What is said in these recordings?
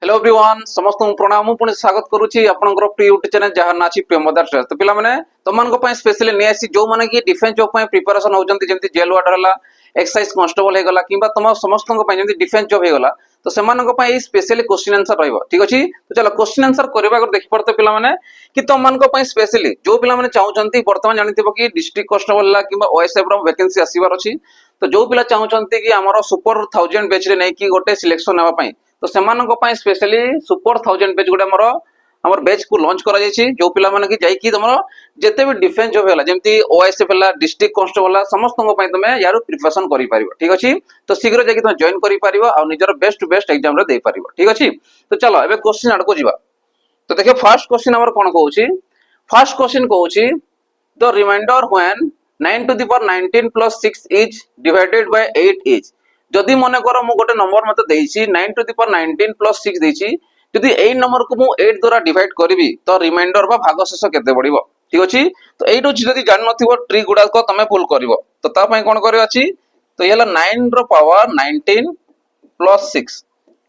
Hello everyone समस्त प्रणाम पुणी स्वागत करुच्ची आपनकर प्रिय यूट्यूब चैनल जहाँ ना प्रेमदार ट्रेस तो पिला माने तुमन को स्पेशली नहीं आसी जो माने कि डिफेंस जॉब प्रिपरेशन होजंती जेंती जेल वार्डर हला एक्सरसाइज कांस्टेबल हे गला किबा तुम समस्त को जेंती डिफेंस जॉब हे गला तो सेमान को स्पेशली क्वेश्चन आंसर रहइबो ठीक अछि तो चलो क्वेश्चन आंसर करबा को देखि पड़ते पिला माने कि तुमन को स्पेशली जो पिला माने चाहउचंती वर्तमान जानिथिबो कि डिस्ट्रिक्ट कांस्टेबल ला किबा ओएसएफ रो वैकेंसी आसीबार अछि तो जो पिला चाहउचंती कि हमरो सुपर 1000 बैच रे नै कि गोटे सिलेक्शन नेबा पई तो सेमानक पई स्पेशली सुपर 1000 बैच गुडा हमर बैच को लॉन्च करा जायछि जो पिला माने कि जाई कि तमरो जते भी डिफेंस जॉब होला जेमति ओएसएफ होला डिस्ट्रिक्ट कांस्टेबल होला समस्त को पई तमे यारो प्रिपरेशन करि परिबो ठीक अछि तो शीघ्र जाई कि तमे जॉइन करि परिबो आ निजर बेस्ट टू बेस्ट एग्जाम रे दे परिबो ठीक अछि तो चलो एबे क्वेश्चन आड़ को जिबा तो देखियो फर्स्ट क्वेश्चन हमर कोन कहउछि फर्स्ट क्वेश्चन कहउछि the reminder when 9 to the power 19 plus 6 is divided by 8 is जदि मने करो मु गोटे नंबर मते देइछि 9 to the power 19 plus 6 देइछि जदि एई नंबर को मु 8 द्वारा डिवाइड करबी तो रिमाइंडर बा भागशेष केते पड़िबो ठीक अछि तो एइटो जदि जान नथिबो ट्री गुडा को तमे फुल करबो तो ता पई कोन करे अछि तो येला 9 रो पावर 19 plus 6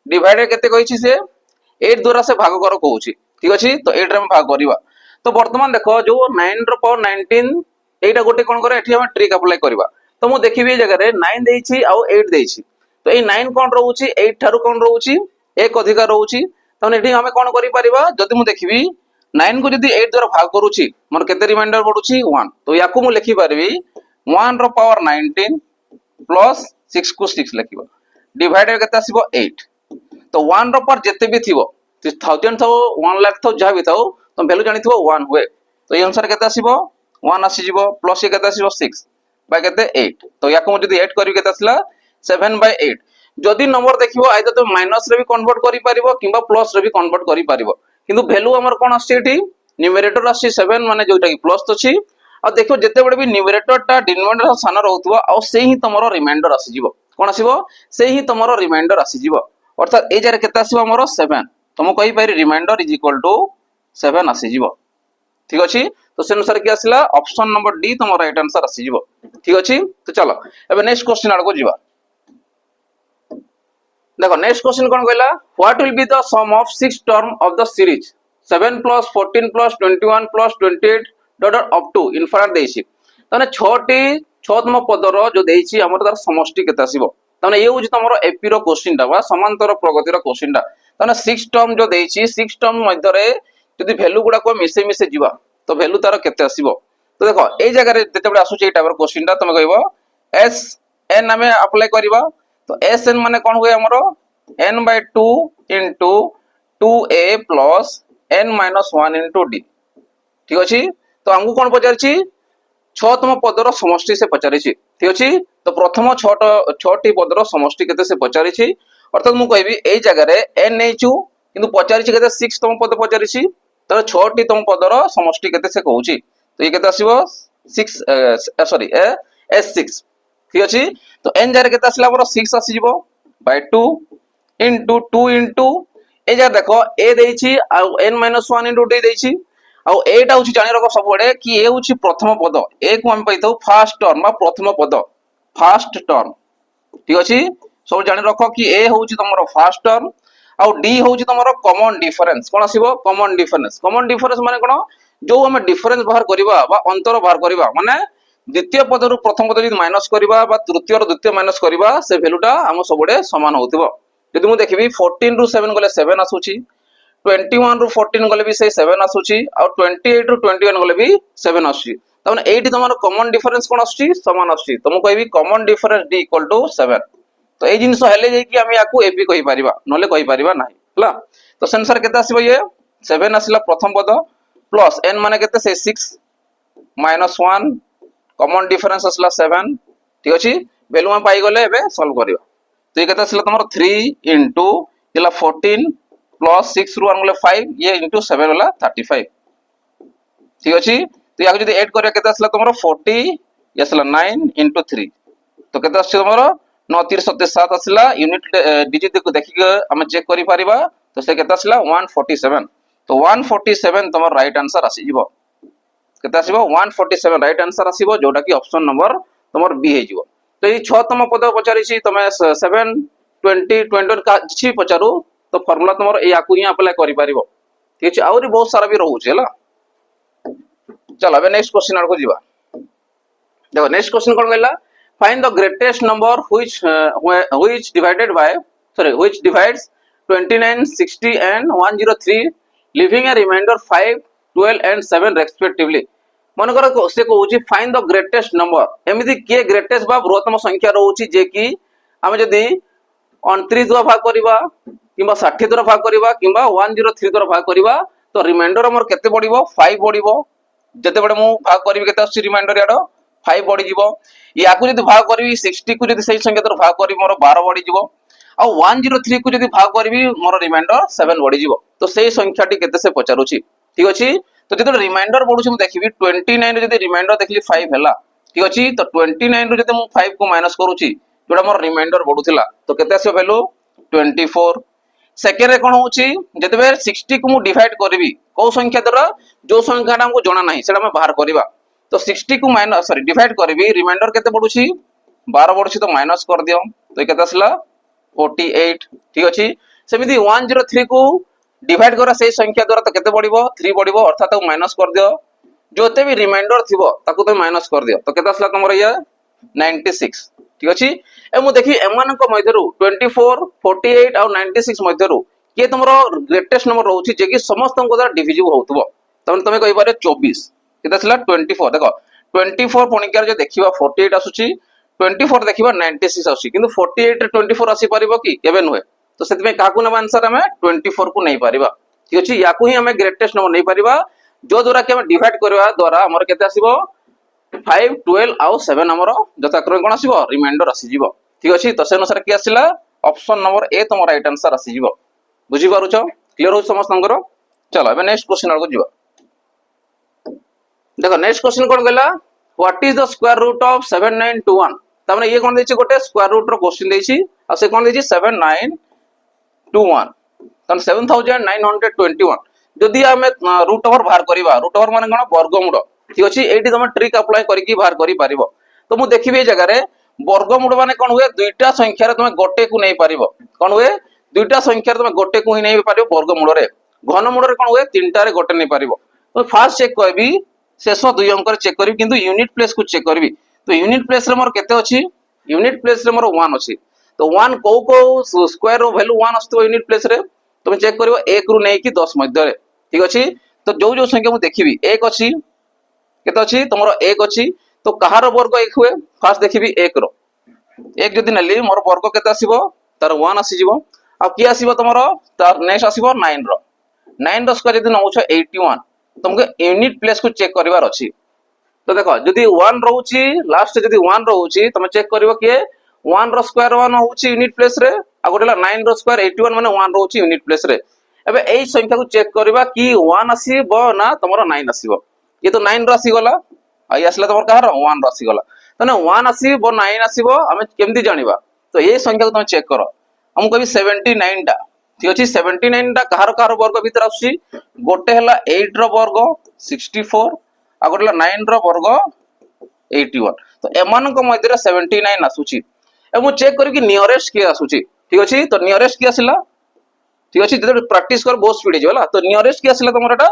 डिवाइड केते कहिछि से 8 द्वारा से भाग करो कहउछि ठीक अछि तो 8 रे हम भाग करबा तो वर्तमान देखो जो 9 रो पावर 19 एटा गोटे कोन करे एठी हम ट्रिक अप्लाई करबा तो मु देखिबी जगह रे 9 देइछि आ 8 देइछि तो ए 9 कोन रहउछि 8 थारु कोन रहउछि एक अधिक रहउछि तो एठी हम कोन करि परिबा जदि मु देखिबी 9 को जदि 8 द्वारा भाग करूछि मोर केते रिमाइंडर पडुछि 1 तो याकू मु लिखि परबी 1 रो पावर 19 प्लस 6 को 6 लिखिबो डिवाइडेड केते आसीबो 8 तो 1 रो पर जते भी थिबो 1000 थो 1 लाख थो जा भी थो तो वैल्यू जानि थिबो 1 हुए तो ए अनुसार केते आसीबो 1 आसी जीवो प्लस ये केते आसीबो 6 बाय केते 8 तो याको जदि 8 करी केते आसला 7/8 जदि नंबर देखिबो आइदर तो माइनस रे भी कन्वर्ट करि परिबो किबा प्लस रे भी कन्वर्ट करि परिबो किंतु वैल्यू हमर कोन आसी एठी न्यूमरेटर आसी 7 माने जोटा कि प्लस तो छी आ देखो जते बडे भी न्यूमरेटर टा डिनोमिनेटर सान रहउतबो आ से ही तमरो रिमाइंडर आसी जीवो कोन आसीबो से ही तमरो रिमाइंडर आसी जीवो अर्थात ए जारे केते आसीबो हमरो 7 तमो कहि पारि रिमाइंडर इज इक्वल टू 7 आसी जीवो ठीक अछि तो से अनुसार की आसला ऑप्शन नंबर डी तुम राइट आंसर आसी जीवो ठीक अछि तो चलो एबे नेक्स्ट क्वेश्चन आड़ को जीवा देखो नेक्स्ट क्वेश्चन कोन कहला what will be the sum of 6 term of the series 7 plus 14 plus 21 plus 28 dot up to infinite देछि तने 6तम पदर जो देछि हमर तार समष्टि केते आसीबो तने ए होछि तमरो एपी रो क्वेश्चन दा बा समांतर प्रगति रो क्वेश्चन दा तने 6 टर्म जो देछि 6 टर्म मध्य रे जदि वैल्यू गुडा को मिसे मिसे जीवा तो वैल्यू तार केते आसीबो तो देखो ए जगह रे जते बडे आसुची ए टाइप रो क्वेश्चन दा तमे कहबो एस एन हमें अप्लाई करबा तो एस एन माने कोन होय हमरो n/2 into 2a plus n-1 into d ठीक अछि तो हमकु कोन पचारछि 6तम पदर समष्टि से पचारिछि ठीक अछि तो प्रथम 6टी पदर समष्टि केते से पचारिछि अर्थात मु कहबी ए जगह रे n नेचु किंतु पचारिछि केते 6तम पद पचारिछि तो 6टी तम पदर समष्टि केते से कहउछि तो ये केते आसीबो 6 सॉरी s6 ठीक अछि तो n जरे केते आसला हमर 6 आसी जिवो बाय 2 into 2 into ए जा देखो a देछि आ n-1 into d देछि आ एटा होछि जानि रखो सब बडे कि ए होछि प्रथम पद ए को हम पइथौ फर्स्ट टर्म बा प्रथम पद फर्स्ट टर्म ठीक अछि सब जानि रखो कि ए होछि तमरो फर्स्ट टर्म आ डी होछि तमरो कॉमन डिफरेंस कोन आसीबो कॉमन डिफरेंस माने कोन जो हम डिफरेंस बाहर करबा बा अंतर बाहर करबा माने द्वितीय पद रु प्रथम पद यदि माइनस करबा बा तृतीय रु द्वितीय माइनस करबा से वैल्यूटा हम सबडे समान होतिबो यदि मु देखिबी 14 रु 7 गले 7 आसुची 21 रु 14 गले भी से 7 आसुची और 28 रु 21 गले भी 7 आसुची त माने एठी तमरो कॉमन डिफरेंस कोन आसुची समान आसुची त मु कहबी common difference d equal to 7 तो ए जिंस हेले जे कि हम याकू एपी कहि परिबा नले कहि परिबा नाही हला तो सेंसर केते आसीबो ये 7 आसीला प्रथम पद प्लस n माने केते से 6 -1 कॉमन डिफरेंस आसला 7 ठीक अछि वैल्यू हम पाई गले एबे सॉल्व करिवा तो ये केते आसला तमरो 3 into इला 14 plus 6 रु 1 गले 5 ये into 7 वाला 35 ठीक अछि तो याको जदि ऐड करिया केते आसला तमरो 40 ये आसला 9 into 3 तो केते आछि तमरो 9 3 7 7 आसला यूनिट डिजिट को देखि के हम चेक करि परिबा तो से केते आसला 147 तो 147 तमरो राइट आंसर आसी जिवो केते आसीबो 147 राइट आंसर आसीबो जोटा कि ऑप्शन नंबर तमरो बी हे जिवो तो ये 6तम पद पचारिछि तमे 7 20 21 का छि पचारू तो फॉर्मूला तुम याकू ही अप्लाई करि परिबो ठीक अछि आउरी बहुत सारा भी रहउछ हला चलो अब नेक्स्ट क्वेश्चन आड़ को जीवा देखो नेक्स्ट क्वेश्चन कोन कहला find the greatest number which divided by which divides 29 60 and 103 leaving a remainder 5 12 and 7 respectively मन कर से कहूची फाइंड द ग्रेटेस्ट नंबर एमिति के ग्रेटेस्ट बा बृहत्तम संख्या रहउची जे कि हम जदी 29 द्वारा भाग करबा किबा 60 द्वारा भाग करबा किबा 103 द्वारा भाग करबा तो रिमाइंडर हमर केते पड़िबो 5 पड़िबो जते बडे मु भाग करबी केते आसी रिमाइंडर याडो 5 बढ़ी जीवो याकू जदी भाग करबी 60 को जदी सही संख्या द्वारा भाग करबी मोर 12 बढ़ी जीवो आ 103 को जदी भाग करबी मोर रिमाइंडर 7 बढ़ी जीवो तो सही संख्याटी केते से पचारुची ठीक अछि तो जदि रिमाइंडर बढ़ुची मु देखिबी 29 रे जदि रिमाइंडर देखली 5 हैला ठीक अछि तो 29 रे जदि मु 5 को माइनस करूची जोडा मोर रिमाइंडर बढ़ुथिला तो केते आसे वैल्यू 24 सेकेंड रे कोन होची जदि 60 को मु डिवाइड करबी को संख्या द्वारा जो संख्याटा हमको जणा नाही सेटा हम बाहर करबा तो 60 को माइनस सॉरी डिवाइड करबी रिमाइंडर केते बढ़ुची 12 बढ़ुची तो माइनस कर दियो तो केते आसला 48 ठीक अछि सेमिति 103 को डिवाइड करा सही संख्या द्वारा तो केते बढ़िबो 3 बढ़िबो अर्थात ताको माइनस कर दियो जोते भी रिमाइंडर थिबो ताको तो माइनस कर दियो तो केते आसला तमरो या 96 ठीक अछि ए मु देखि एमान को मध्यरु 24 48 और 96 मध्यरु के तमरो ग्रेटेस्ट नंबर रहउची जे कि समस्त को द्वारा डिविजिबल होतबो तमन तमे कहि पारे 24 केते आसला 24 देखो 24 पणिकार जे देखिबा 48 आसुची 24 देखिबा 96 आसुची किंतु 48 रे 24 आसी परिबो कि केबे नहे तो सेति में काकू नबा आंसर हमें 24 को नहीं पारिबा ठीक अछि याकू ही हमें ग्रेटेस्ट नंबर नहीं पारिबा जो द्वारा कि हम डिवाइड करबा द्वारा हमर केते आसीबो 5 12 आउ 7 हमर जताक्रम कोन आसीबो रिमाइंडर आसी जीवो ठीक अछि तो से अनुसार की आसीला ऑप्शन नंबर ए तमरा राइट आंसर आसी जीवो बुझी पारुछो क्लियर हो समस्त नंबर चलो अब नेक्स्ट क्वेश्चन आगो जीवो देखो नेक्स्ट क्वेश्चन कोन कहला what is the square root of 7921 तमने ये कोन देछि गोटे स्क्वायर रूट रो क्वेश्चन देछि आ से कोन देछि 7921 तन 7921 जदि हमें रूट ओवर बाहर करबा रूट ओवर माने कोन वर्गमूल ठीक अछि एठी तुम ट्रिक अप्लाई करके बाहर करि पारिबो तो मु देखिबे ए जगह रे वर्गमूल माने कोन हुए दुईटा संख्या रे तुम गोटे को नै पारिबो कोन हुए दुईटा संख्या रे तुम गोटे को ही नै पारिबो वर्गमूल रे घनमूल रे कोन हुए तीनटा रे गोटे नै पारिबो तो फास्ट चेक करबी शेष दुई अंक चेक करबी किंतु यूनिट प्लेस को चेक करबी तो यूनिट प्लेस रे मोर केते अछि यूनिट प्लेस रे मोर 1 अछि तो 1 को square rho value 1 आस्तो unit place रे तुम चेक करिवो 1 रु नै कि 10 मध्य रे ठीक अछि तो जो संख्या मु देखिबी 1 अछि केते अछि तमरो 1 अछि तो कहार वर्ग 1 हुए फास्ट देखिबी 1 रो 1 जदि नली मोर वर्ग केते आसीबो तार 1 आसी जीवो आ की आसीबो तमरो तार नेक्स्ट आसीबो 9 रो 9 रो स्क्वायर जदि नउछ 81 तुमको यूनिट प्लेस को चेक करिवार अछि तो देखो जदि 1 रहउची लास्ट जदि 1 रहउची तुम चेक करिवो के 1 रो स्क्वायर 1 होउची यूनिट प्लेस रे आ गोटेला 9 रो स्क्वायर 81 माने 1 रहउची यूनिट प्लेस रे एबे एई संख्या को चेक करबा कि 1 आसीबो ना तमरो 9 आसीबो ये तो 9 रो आसी गला आ आसला तमर कहार 1 रो आसी गला तने 1 आसीबो 9 आसीबो हमें केमदी जानिबा तो ये संख्या को तुम चेक करो हम कहबी 79 टा ठीक अछि 79 टा कहार कहार वर्ग भीतर आसी गोटे हला 8 रो वर्ग 64 आ गोटेला 9 रो वर्ग 81 तो एमान को मध्य 79 आसुची ए मु चेक करी कि नियरेस्ट के आसुची ठीक अछि तो नियरेस्ट के आसिला ठीक अछि जदि प्रैक्टिस कर बहुत स्पीड जेला तो नियरेस्ट के आसिला तमरटा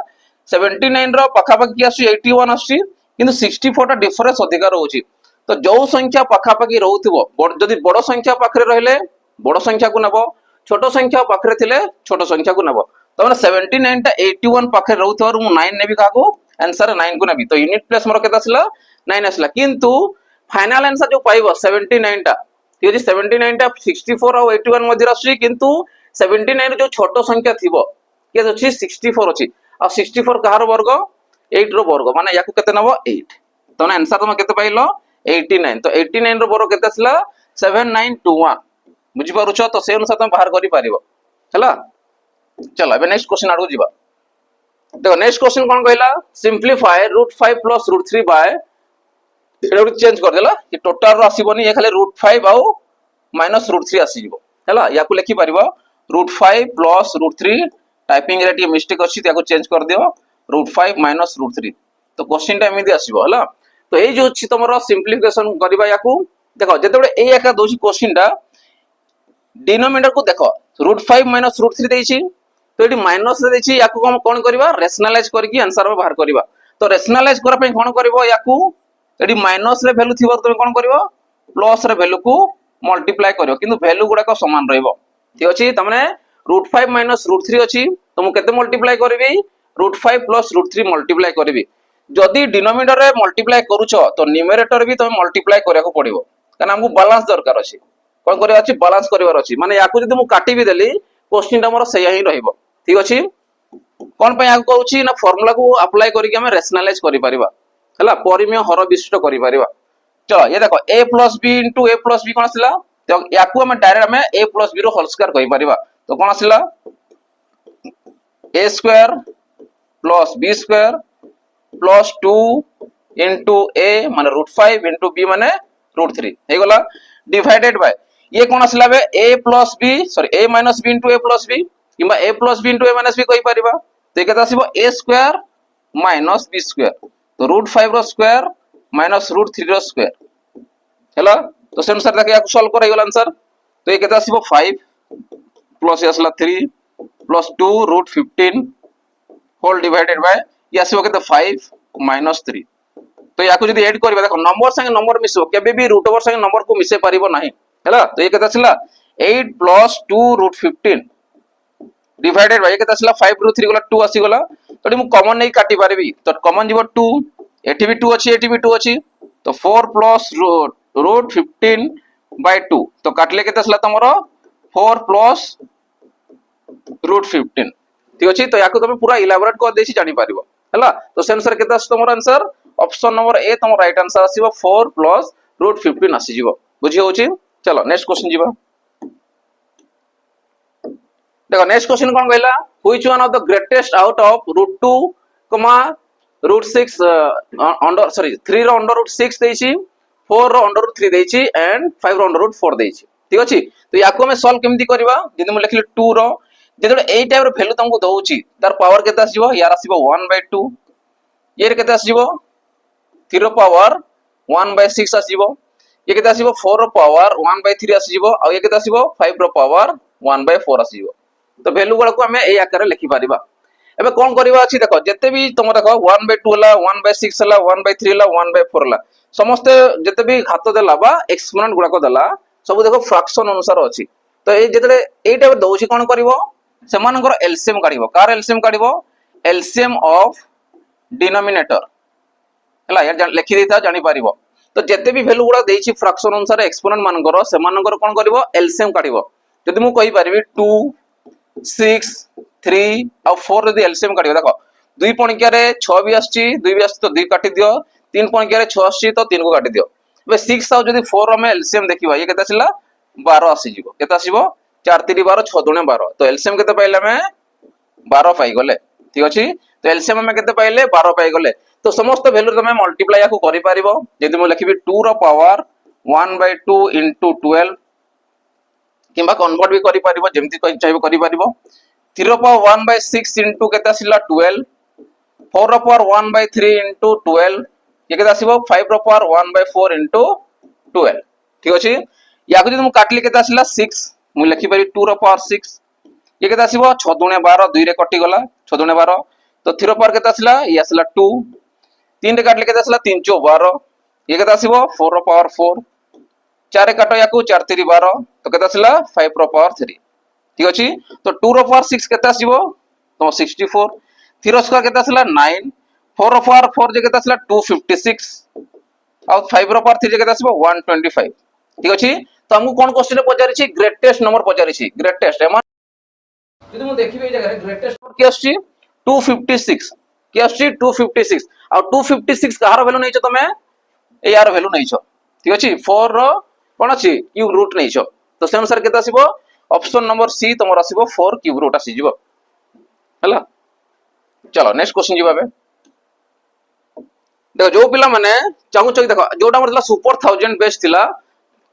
79 रो पाखा पाखी आसु 81 आसुची किंतु 64 टा डिफरेंस अधिकार होची तो जो संख्या पाखा पाखी रहउथिबो जदि बड़ संख्या पाखरे रहले बड़ संख्या को नबो छोट संख्या पाखरे थिले छोट संख्या को नबो तमने 79 टा 81 पाखरे रहउथवर मु 9 नेबी काको आंसर 9 को नेबी तो यूनिट प्लेस मोर केता आसला 9 आसला किंतु फाइनल आंसर जो पाइबो 79 टा ठीक अछि 79 टा 64 और 81 मध्ये आसी किंतु 79 जो छोट संख्या थिबो के अछि 64 अछि आ 64 कहार वर्ग 8 रो वर्ग माने याकू केते नबो 8 तने आंसर तुम केते पाइलो 89 तो 89 रो वर्ग केते आसला 7921 बुझी पारुछ तो से अनुसार तुम बाहर करि पारिबो हला चलो अब नेक्स्ट क्वेश्चन आडू जीवा देखो नेक्स्ट क्वेश्चन कोन कहला सिंपलीफाई √5 + √3 बाय एडा चेंज कर देला कि टोटल रो आसीबोनी ये खाली √5 आउ -√3 आसी जीवो हला याकू लिखि पारिबो √5 + √3 टाइपिंग रे टी मिस्टेक अछि त्याको चेंज कर दियो √5 -√3 तो क्वेश्चन टा एमिदी आसीबो हला तो ए जो अछि तमरो सिंपलीफिकेशन करबा याकू देखो जेतेबे ए एका दोसी क्वेश्चन टा डिनोमिनेटर को देखो √5 माइनस √3 देछि तो एटी माइनस रे देछि याकू हम कोन करबा रेशनलाइज करके आंसर बाहर करबा तो रेशनलाइज करा पे कोन करबो याकू एटी माइनस रे वैल्यू थिबो तो कोन करबो प्लस रे वैल्यू को मल्टीप्लाई करबो किंतु वैल्यू गुडा को समान रहइबो ठीक अछि त माने √5 माइनस √3 अछि तो मु केते मल्टीप्लाई करबी √5 प्लस √3 मल्टीप्लाई करबी जदि डिनोमिनेटर रे मल्टीप्लाई करूछो तो न्यूमरेटर भी तुम मल्टीप्लाई करयाको पड़िबो कारण हमको बैलेंस दरकार अछि कोन करबा अछि बैलेंस करबार अछि माने याकू जदि मु काटी भी देली क्वेश्चन हमर सही ही रहइबो ठीक अछि कोन पे याकू कहूची ना फार्मूला को अप्लाई करके हम रेशनलाइज करि परिबा हला परिमेय हर विशिष्ट करि परिबा चलो ये देखो a plus b into a plus b कौन आसला तो याकू हम डायरेक्ट में a प्लस b रो होल स्क्वायर कहि परिबा तो कौन आसला a square plus b square plus 2 into a माने √5 इंटू b माने √3 हे गला डिवाइडेड बाय ये कौन आसला बे a plus b sorry a minus b into a plus b किबा a plus b into a minus b कहि परिबा तो केता आसीबो a square minus b square तो √5 रो स्क्वायर माइनस √3 रो स्क्वायर हैला तो से अनुसार देखिए याकू सॉल्व करैगला आंसर तो ये केता आसीबो 5 प्लस ये आसला 3 प्लस 2 √15 होल डिवाइडेड बाय ये आसीबो केते 5 माइनस 3 तो याकू जदी ऐड करबा देखो नंबर संगे नंबर मिसो केबे भी रूट ओवर संगे नंबर को मिसे परिबो नाही हैला तो ये केता आसला 8 प्लस 2 √15 डिवाइडेड बाय केता आसला 5 ରୁ 3 गला 2 आसी गला तो मु कॉमन नहीं काटी पारबी तो कॉमन जीवो 2 एठी भी 2 अछि एठी भी 2 अछि तो 4 प्लस √15 बाय 2 तो काटले केता आसला तमरो 4 प्लस √15 ठीक अछि तो याकू तमे पूरा इलाबोरेट कर देछि जानि पारिबो हैला तो से अनुसार केता आस तमरो आंसर ऑप्शन नंबर ए तमरो राइट आंसर आसीबो 4 प्लस √15 आसी जीवो बुझी होछि चलो नेक्स्ट क्वेश्चन जीवा देखो नेक्स्ट क्वेश्चन कौन कहला which one of the greatest out of √2, √6 under sorry 3 रो अंडर √6 देछि 4 रो अंडर √3 देछि एंड 5 रो अंडर √4 देछि ठीक अछि तो याको हम सॉल्व केमति करबा जदि हम लिखले 2 रो जेतले एई टाइप रो वैल्यू तुमको दउछि तार पावर केते आसीबो यार आसीबो 1/2 ये केते आसीबो 3 रो पावर 1/6 आसीबो ये केते आसीबो 4 रो पावर 1/3 आसीबो आ ये केते आसीबो 5 रो पावर 1/4 आसीबो तो वैल्यू गुडा को हमें ए आकार लिखि परिबा एबे कोन करबा अछि देखो जते भी तुम देखो 1/2 हला 1/6 हला 1/3 हला 1/4 हला समस्त जते भी घात देला बा एक्सपोनेंट गुडा को देला सब देखो फ्रैक्शन अनुसार अछि तो ए जते ए टाइप दउछि कोन करबो सेमानकर एलसीएम काढिबो कार एलसीएम काढिबो एलसीएम ऑफ डिनोमिनेटर हला यार लिखि देता जानि परिबो तो जते भी वैल्यू गुडा देछि फ्रैक्शन अनुसार एक्सपोनेंट मानकर सेमानकर कोन करबो एलसीएम काढिबो जदि मु कहि परिबी 2 6 3 और 4 यदि एलसीएम काटियो देखो 2 पणिका रे 6 भी आछि 2 भी आछि तो 2 काटि दियो 3 पणिका रे 6 आछि तो 3 को काटि दियो बे 6 आउ जदि 4 में एलसीएम देखिबा ये केता छिला 12 आसी जीवो केता आसीबो 4 3 12 6 2 12 तो एलसीएम केते पाइले में 12 पाई गले ठीक अछि तो एलसीएम में केते पाइले 12 पाई गले तो समस्त वैल्यू तमे मल्टीप्लाई याको करि पारिबो जदि मु लिखिबी 2 रो पावर 1/2 into 12 किंबा कन्वर्ट भी करि परिबो जेमति चाहिबो करि परिबो 3 रो पावर 1/6 into केता सिला 12 4 रो पावर 1/3 into 12 ये केता आसीबो 5 रो पावर 1/4 into 12 ठीक अछि याको जदि मु काटली केता सिला 6 मु लिखि परि 2 रो पावर 6 ये केता आसीबो 6 दुणे 12 2 रे कटि गला 6 दुणे 12 तो 3 रो पावर केता सिला ये आसिला 2 3 रे काटले केता सिला 3 4 12 ये केता आसीबो 4 रो पावर 4 4 काटो याकू 4 3 12 तो केता सिला 5 रो पावर 3 ठीक अछि तो 2 रो पावर 6 केता आसीबो तो 64 3 रो स्क्वायर केता सिला 9 4 रो पावर 4 जे केता सिला 256 और 5 रो पावर 3 जे केता आसीबो 125 ठीक अछि तो हमहु कोन क्वेश्चन पचारि छी ग्रेटेस्ट नंबर पचारि छी ग्रेटेस्ट एमा जदि मु देखिबे ए जगह रे ग्रेटेस्ट नंबर के आछि 256 के आछि 256 और 256 कहार वैल्यू नै छ तमे ए यार वैल्यू नै छ ठीक अछि 4 रो कोन अछि क्यूब रूट नै छ तो से अनुसार केता आसीबो ऑप्शन नंबर सी तमर आसीबो 4 क्यूब रूट आसी जीवो हला चलो नेक्स्ट क्वेश्चन जीवाबे देखो जो पिला माने चाहू छ देखो जोटा हमर सुपर 1000 बेस थिला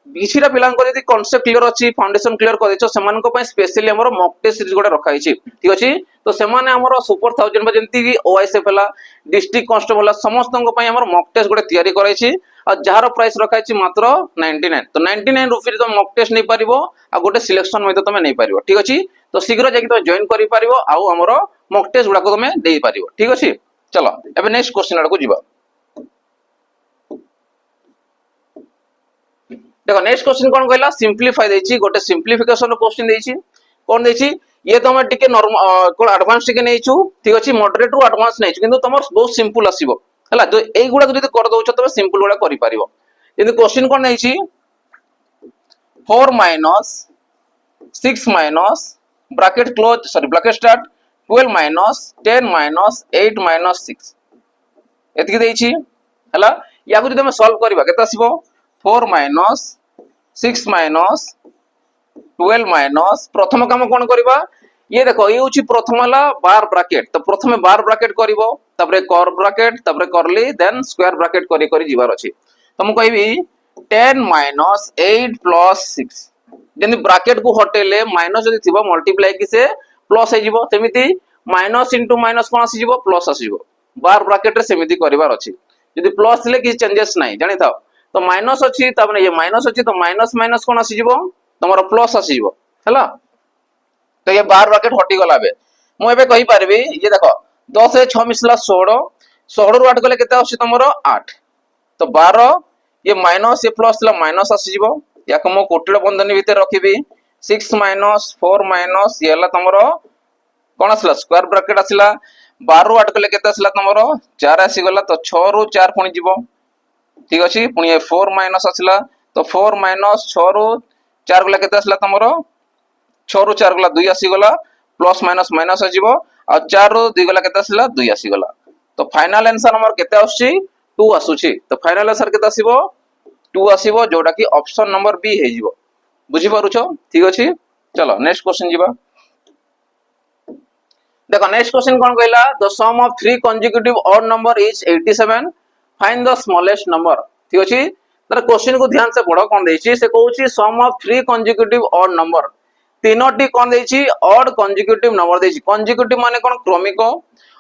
किछिटा पिलांको यदि कांसेप्ट क्लियर अछि फाउंडेशन क्लियर कर दिछो सेमानको पय स्पेशली हमर मॉक टेस्ट सीरीज गोटे रखा हिची ठीक अछि तो सेमाने हमर सुपर 1000 जेंति कि ओआईएसएफ हला डिस्ट्रिक्ट कांस्टेबल हला समस्तनको पय हमर मॉक टेस्ट गोटे तयारी कराइछि आ जहार प्राइस रखा हिची मात्र 99 तो 99 रुपीस तुम मॉक टेस्ट नै परिबो आ गोटे सिलेक्शन मध्ये तुम नै परिबो ठीक अछि तो शीघ्र जाकि तुम जॉइन करि परिबो आ हमर मॉक टेस्ट गुडा को तुम देई परिबो ठीक अछि चलो एबे नेक्स्ट क्वेश्चन आडको जिबा देखो नेक्स्ट क्वेश्चन कौन कहला सिंपलीफाई देछि गोटे सिंपलीफिकेशन रो क्वेश्चन देछि कौन देछि ये तो हम टिके नॉर्मल कोन एडवांस टिके नेछु ठीक अछि मॉडरेट रो एडवांस नेछु किंतु तमर बहुत सिंपल आसीबो हला तो एई गुडा जदी कर दोछ तबे सिंपल गुडा करि परिबो यदि क्वेश्चन कौन नेछि 4 minus 6 minus bracket close sorry bracket start 12 minus 10 minus 8 minus 6 एतकी देछि हला या को जदी हम सॉल्व करबा केता आसीबो 4 माइनस 6 माइनस 12 माइनस प्रथम काम कौन करबा ये देखो ये होची प्रथम हला बार ब्रैकेट तो प्रथमे बार ब्रैकेट करबो तबरे कर ब्रैकेट तबरे करली देन स्क्वायर ब्रैकेट करी करी जीवार अछि तो मु कहबी 10 माइनस 8 प्लस 6 जनी ब्रैकेट को हटेले माइनस जदी थिबो मल्टीप्लाई कि से प्लस हे जीवो सेमिति माइनस इनटू माइनस कोन आसी जीवो प्लस आसी जीवो बार ब्रैकेट रे सेमिति करिवार अछि जदी प्लस थिले कि चेंजेस नाही जानि थाओ तो माइनस अछि तबने ये माइनस अछि तो माइनस माइनस कोन आसी जीवो तमरो प्लस आसी जीवो हला तो ये बार ब्रैकेट हटी गला बे मु एबे कहि परबी ये देखो 10 रे 6 मिसला 16 16 रु 8 गले केते आसी तमरो 8 तो 12 ये माइनस ये प्लस ला माइनस आसी जीवो याक मो कोटिल बंधनी भीतर रखिबी 6 माइनस 4 माइनस ये ला तमरो कोन आसला स्क्वायर ब्रैकेट आसला 12 रु 8 गले केते आसला तमरो 4 आसी गला तो 6 रु 4 पुनी जीवो ठीक अछि पुनी 4 माइनस आसला तो 4 माइनस 6 रु 4 गला केते आसला तमरो 6 रु 4 गला 2 आसी गला प्लस माइनस माइनस आजिवो आ 4 रु 2 गला केते आसला 2 आसी गला तो फाइनल आंसर हमर केते आछी 2 आसुची तो फाइनल आंसर केते आसीबो 2 आसीबो जोटा कि ऑप्शन नंबर बी हे जिवो बुझी पारुछो ठीक अछि चलो नेक्स्ट क्वेश्चन जिबा देखो नेक्स्ट क्वेश्चन कोन कहला the sum of 3 consecutive odd number is 87 find the smallest number ठीक अछि तर क्वेश्चन को ध्यान से पढ़ो कोन देछि से कहउछि sum of 3 consecutive odd number तीनोटी कोन देछि odd consecutive number देछि consecutive माने कोन क्रमिक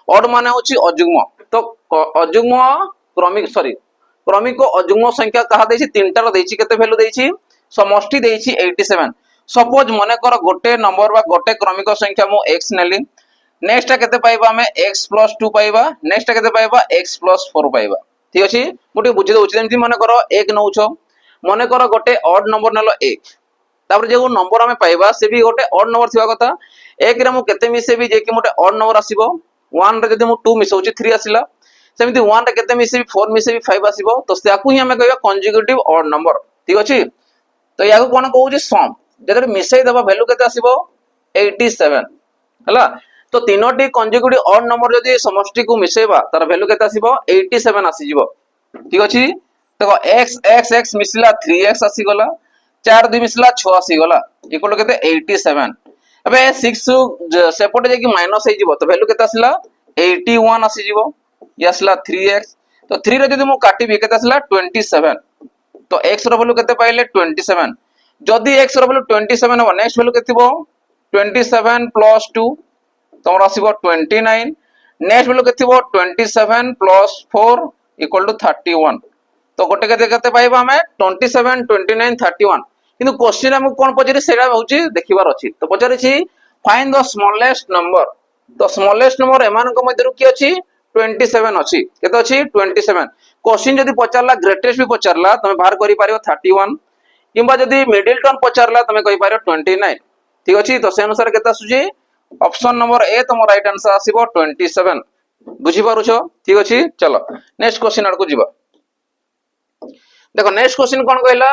odd माने होछि अयुग्म तो अयुग्म क्रमिक सॉरी क्रमिक अयुग्म संख्या कहा देछि तीनटा रो देछि केते वैल्यू देछि समष्टि देछि 87 सपोज माने कर गोटे नंबर बा गोटे क्रमिक संख्या मु x नेली नेक्स्ट केते पाइबा हमें x + 2 पाइबा नेक्स्ट केते पाइबा x + 4 पाइबा ठीक अछि मोटे बुझि दउछि जेमति माने करो 1 नउछो माने करो गोटे ऑड नंबर नलो 1 तापर जे नंबर हमें पाइबा से भी गोटे ऑड नंबर थिबा कथा 1 रे मु केते मिसेबी जे कि मोटे ऑड नंबर आसीबो 1 रे जदि मु 2 मिसौछि 3 आसीला सेमति 1 रे केते मिसेबी 4 मिसेबी 5 आसीबो तो त्याकू ही हमें कहबा कंजुगेटिव ऑड नंबर ठीक अछि तो याकू कोन कहउछि सम जदि मिसै दबा वैल्यू केते आसीबो 87 हला तो तीनोटी कंजुगेटिव ऑड नंबर जदि समष्टि को मिसेबा तार वैल्यू केते आसीबो 87 आसी जिवो ठीक अछि देखो x x x मिसला 3x आसी गला 4 2 मिसला 6 आसी गला इक्वल केते 87 अबे 6 सेपटे जे कि माइनस हे जिवो तो वैल्यू केते आसीला 81 आसी जिवो ये आसीला 3x तो 3 रे जदि मु काटिबी केते आसीला 27 तो x रो वैल्यू केते पाइले 27 जदि x रो वैल्यू 27 हो नेक्स्ट वैल्यू केते हो 27 + 2 तमर आसीबो 29 नेक्स्ट वैल्यू केते हो 27 + 4 इक्वल टू 31 तो गोटे केते पाइबा हमें 27 29 31 किंतु क्वेश्चन हम कोन पचरी सेरा होची देखिबार अछि तो पचरी छी फाइंड द स्मॉलेस्ट नंबर तो स्मॉलेस्ट नंबर एमान को मध्यरु की अछि 27 अछि केते अछि 27 क्वेश्चन जदी पचारला ग्रेटेस्ट भी पचारला तमे बाहर करि पारियो 31 किबा जदी मिडिल टर्म पचारला तमे कहि पारियो 29 ठीक अछि तो से अनुसार केते आसुजी ऑप्शन नंबर ए तमो राइट आंसर आसीबो 27 बुझी पारुछो ठीक अछि चलो नेक्स्ट क्वेश्चन आड़ को जिबा देखो नेक्स्ट क्वेश्चन कोन कहला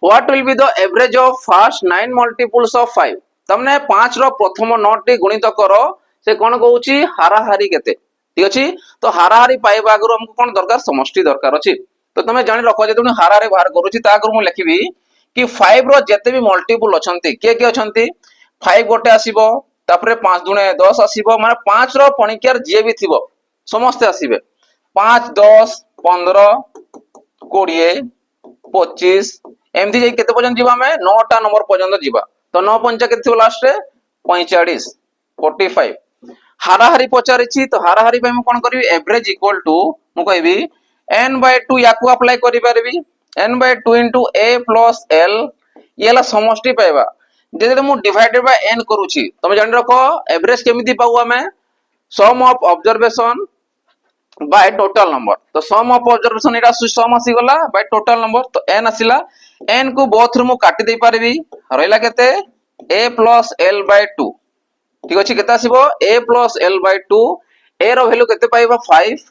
what will be the average of first 9 multiples of 5 तमने 5 रो प्रथम 9 टी गुणित करो से कोन कहउची हाराहारी केते ठीक अछि तो हाराहारी पाइबा आगु हमको कोन दरकार समष्टि दरकार अछि तो तमे जानि रखो जे तुम हाराहारी बाहर करूची ता आगु मु लिखिबी कि 5 रो जते भी मल्टीपल अछंती के अछंती 5 गोटे आसीबो तापरे 5 दुने 10 आसीबो माने 5 रो पणिक्यार जे भी थिबो समस्त आसीबे 5 10 15 20 25 एमती जाई केते पर्यंत जीवा हमें 9टा नंबर पर्यंत जीवा तो 9 पंचा केते थिबो लास्ट रे 45 45 हाराहारी पचारिछि तो हाराहारी पे मैं कोन करबी एवरेज इक्वल टू मु कहबी n/2 याकू अप्लाई करि परबी n/2 into a plus l येला समष्टि पाइबा जेते मु डिवाइडेड बाय n करूछि तमे जानि रखो एवरेज केमिति पाउ हमें sum of observation by total number तो सम ऑफ ऑब्जर्वेशन एटा सम आसी गला बाय टोटल नंबर तो n आसिला n को बोथ रे मु काटि दे पारबी रहइला केते a प्लस l बाय 2 ठीक अछि केते आसीबो a plus l by 2 a रो वैल्यू केते पाइबा 5